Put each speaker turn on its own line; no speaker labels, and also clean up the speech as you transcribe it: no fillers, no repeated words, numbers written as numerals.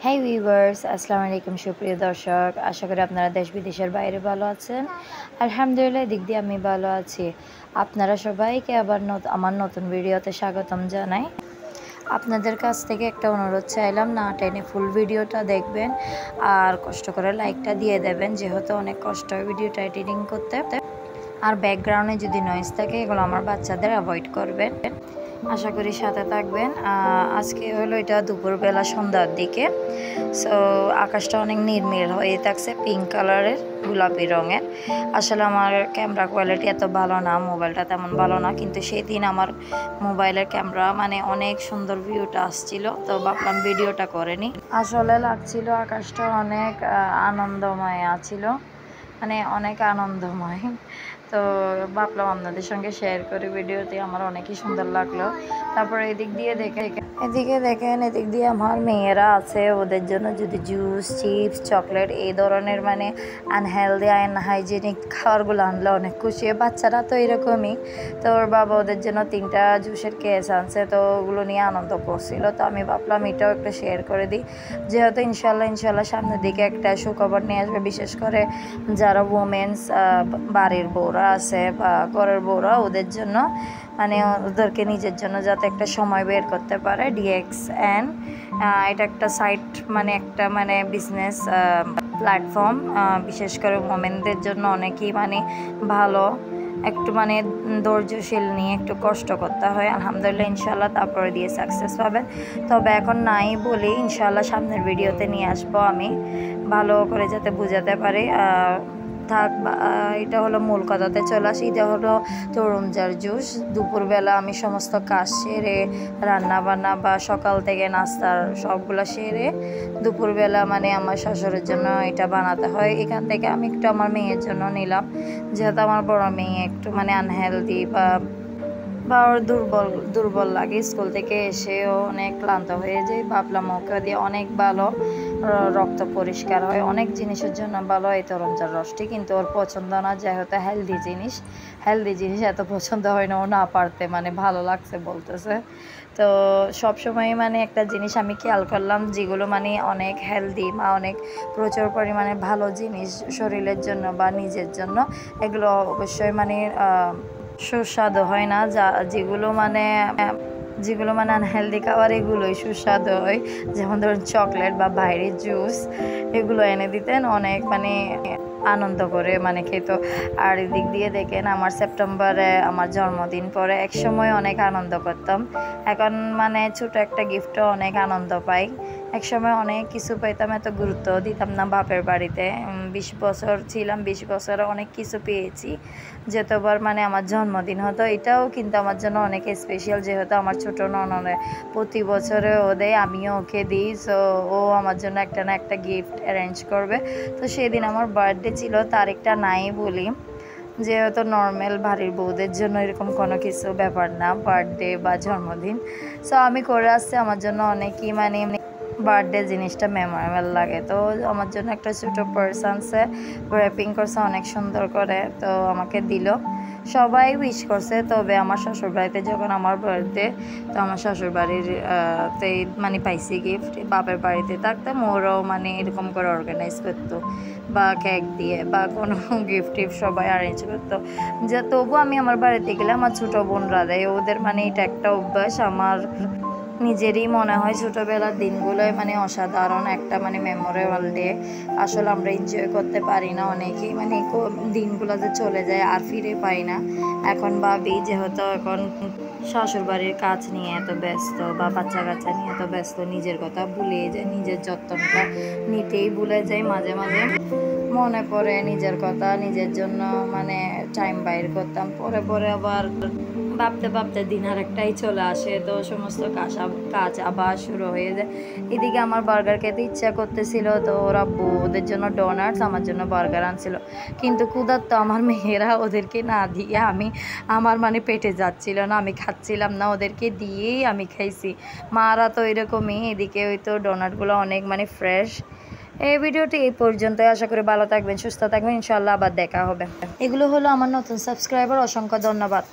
Hi viewers, আসসালামু আলাইকুম সুপ্রিয় দর্শক। আশা করি আপনারা দেশ বিদেশের বাইরে ভালো আছেন। আলহামদুলিল্লাহ দিক দিয়ে আমি ভালো আছি। আপনারা সবাইকে আবার আমার নতুন ভিডিওতে স্বাগতম জানাই। আপনাদের কাছ থেকে একটা অনুরোধ চাইলাম, না টেনে ফুল ভিডিওটা দেখবেন আর কষ্ট করে লাইকটা দিয়ে দেবেন, যেহেতু অনেক কষ্ট হয় ভিডিওটা এডিটিং করতে। আর ব্যাকগ্রাউন্ডে যদি নয়েজ থাকে এগুলো আমার বাচ্চাদের অ্যাভয়েড করবেন। আশা করি সাথে থাকবেন। আজকে হলো এটা দুপুরবেলা সন্ধ্যার দিকে। সো আকাশটা অনেক নির্মল হয়ে থাকছে, পিঙ্ক কালারের, গোলাপি রঙের। আসলে আমার ক্যামেরা কোয়ালিটি এত ভালো না, মোবাইলটা তেমন ভালো না, কিন্তু সেই দিন আমার মোবাইলের ক্যামেরা মানে অনেক সুন্দর ভিউটা আসছিল, তো ভাবলাম ভিডিওটা করে নিই। আসলে লাগছিল আকাশটা অনেক আনন্দময় আছিল, মানে অনেক আনন্দময়। তো ভাবলাম আপনাদের সঙ্গে শেয়ার করি ভিডিওতে, আমার অনেকই সুন্দর লাগলো। তারপরে এদিক দিয়ে দেখেন এদিক দিয়ে আমার মেয়েরা আছে, ওদের জন্য যদি জুস, চিপস, চকলেট এই ধরনের মানে আনহেলদি আনহাইজেনিক খাবারগুলো আনলে অনেক খুশি হয়। বাচ্চারা তো এরকমই। তো ওর বাবা ওদের জন্য 3টা জুসের কেস আনছে, তো ওগুলো নিয়ে আনন্দ করছিল। তো আমি ভাবলাম এটাও একটা শেয়ার করে দিই, যেহেতু ইনশাল্লাহ সামনের দিকে একটা সুখবর নিয়ে আসবে, বিশেষ করে যারা ওমেন্স বাড়ির বউরা আছে বা ঘরের বউরা, ওদের জন্য মানে ওদেরকে নিজের জন্য যাতে একটা সময় বের করতে পারে। DXN এটা একটা সাইট, মানে একটা মানে বিজনেস প্ল্যাটফর্ম, বিশেষ করে ওমেনদের জন্য অনেকই মানে ভালো। একটু মানে ধৈর্যশীল নিয়ে একটু কষ্ট করতে হয়, আলহামদুলিল্লাহ ইনশাল্লাহ তারপরে দিয়ে সাকসেস পাবেন। তবে এখন নাই বলি, ইনশাল্লাহ সামনের ভিডিওতে নিয়ে আসবো আমি, ভালো করে যাতে বোঝাতে পারি। থাক, এটা হলো মূল কথাতে চলে আসি। এটা হলো তরমুজের জুস। দুপুরবেলা আমি সমস্ত কাজ সেরে, রান্না বান্না বা সকাল থেকে নাস্তার সবগুলো সেরে দুপুরবেলা মানে আমার শ্বশুরের জন্য এটা বানাতে হয়। এখান থেকে আমি একটু আমার মেয়ের জন্য নিলাম, যেহেতু আমার বড় মেয়ে একটু মানে আনহেলদি বা ওর দুর্বল লাগে, স্কুল থেকে এসেও অনেক ক্লান্ত হয়ে যায়। ভাবলাম ওকে দিয়ে অনেক ভালো রক্ত পরিষ্কার হয়, অনেক জিনিসের জন্য ভালো এই তরমুজের রসটি, কিন্তু ওর পছন্দ না, যেহেতু হেলদি জিনিস এত পছন্দ হয় না, ও না পারতে মানে ভালো লাগছে বলতেছে। তো সবসময় মানে একটা জিনিস আমি খেয়াল করলাম, যেগুলো মানে অনেক হেলদি বা অনেক প্রচুর পরিমাণে ভালো জিনিস শরীরের জন্য বা নিজের জন্য, এগুলো অবশ্যই মানে সুস্বাদু হয় না। যেগুলো মানে আনহেলদি খাবার, এগুলোই সুস্বাদু হয়। যেমন ধরুন চকলেট বা বাইরের জুস, এগুলো এনে দিতেন অনেক মানে আনন্দ করে মানে খেত। আর এদিক দিয়ে দেখেন আমার সেপ্টেম্বরে আমার জন্মদিন পরে, একসময় অনেক আনন্দ করতাম, এখন মানে ছোট একটা গিফটও অনেক আনন্দ পাই। একসময় অনেক কিছু পাইতাম, এত গুরুত্ব দিতাম না বাপের বাড়িতে। 20 বছর ছিলাম, 20 বছরে অনেক কিছু পেয়েছি। যতবার মানে আমার জন্মদিন হতো, এটাও কিন্তু আমার জন্য অনেক স্পেশাল, যেহেতু আমার ছোট ননদ প্রতি বছরে ও দেয়, আমিও ওকে দিই। সো ও আমার জন্য একটা না একটা গিফট অ্যারেঞ্জ করবে। তো সেদিন আমার বার্থডে ছিল, তারিখটা নাই বলি, যেহেতু নর্মাল বাড়ির বউদের জন্য এরকম কোনো কিছু ব্যাপার না বার্থডে বা জন্মদিন। সো আমি করে আসছি, আমার জন্য অনেকই মানে বার্থডে জিনিসটা মেমোরেবল লাগে। তো আমার জন্য একটা ছোটো পার্সনসে র্যাপিং করছে অনেক সুন্দর করে, তো আমাকে দিল। সবাই উইশ করছে, তবে আমার শ্বশুরবাড়িতে যখন আমার বার্থডে, তো আমার শ্বশুরবাড়ির তে মানে পাইছি গিফট। বাপের বাড়িতে থাকতাম, ওরাও মানে এরকম করে অর্গানাইজ করতো বা কেক দিয়ে বা কোনো গিফট সবাই অ্যারেঞ্জ করতো। যে তবু আমি আমার বাড়িতে গেলে আমার ছোটো বোনরা দেয়, ওদের মানে এটা একটা অভ্যাস। আমার নিজেরই মনে হয় ছোটোবেলার দিনগুলোই মানে অসাধারণ একটা মানে মেমোরেবল ডে। আসলে আমরা এনজয় করতে পারি না, অনেকেই মানে দিনগুলো যে চলে যায় আর ফিরে পাই না। এখন ভাবি, যেহেতু এখন শ্বশুরবাড়ির কাজ নিয়ে এত ব্যস্ত বা বাচ্চা কাচ্চা নিয়ে এত ব্যস্ত, নিজের কথা ভুলে যায়, নিজের যত্নটা নিতেই ভুলে যায়। মাঝে মাঝে মনে পড়ে নিজের কথা, নিজের জন্য মানে টাইম বাইর করতাম। পরে আবার ভাবতে দিন আর একটাই চলে আসে, তো সমস্ত কাজ আবার শুরু হয়ে যায়। এদিকে আমার বার্গার খেতে ইচ্ছা করতেছিল, তো ওরা ওদের জন্য ডোনাটস, আমার জন্য বার্গার আনছিল। কিন্তু ক্ষুধার্ত আমার মেয়েরা, ওদেরকে না দিয়ে আমার মানে পেটে যাচ্ছিল না, আমি খাচ্ছিলাম না, ওদেরকে দিয়েই আমি খাইছি। মারা তো এরকমই। এদিকে ওই তো ডোনাটগুলো অনেক মানে ফ্রেশ। এই ভিডিওটি এই পর্যন্তই। আশা করি ভালো থাকবেন, সুস্থ থাকবেন, ইনশাল্লাহ আবার দেখা হবে। এগুলো হলো আমার নতুন সাবস্ক্রাইবার, অসংখ্য ধন্যবাদ।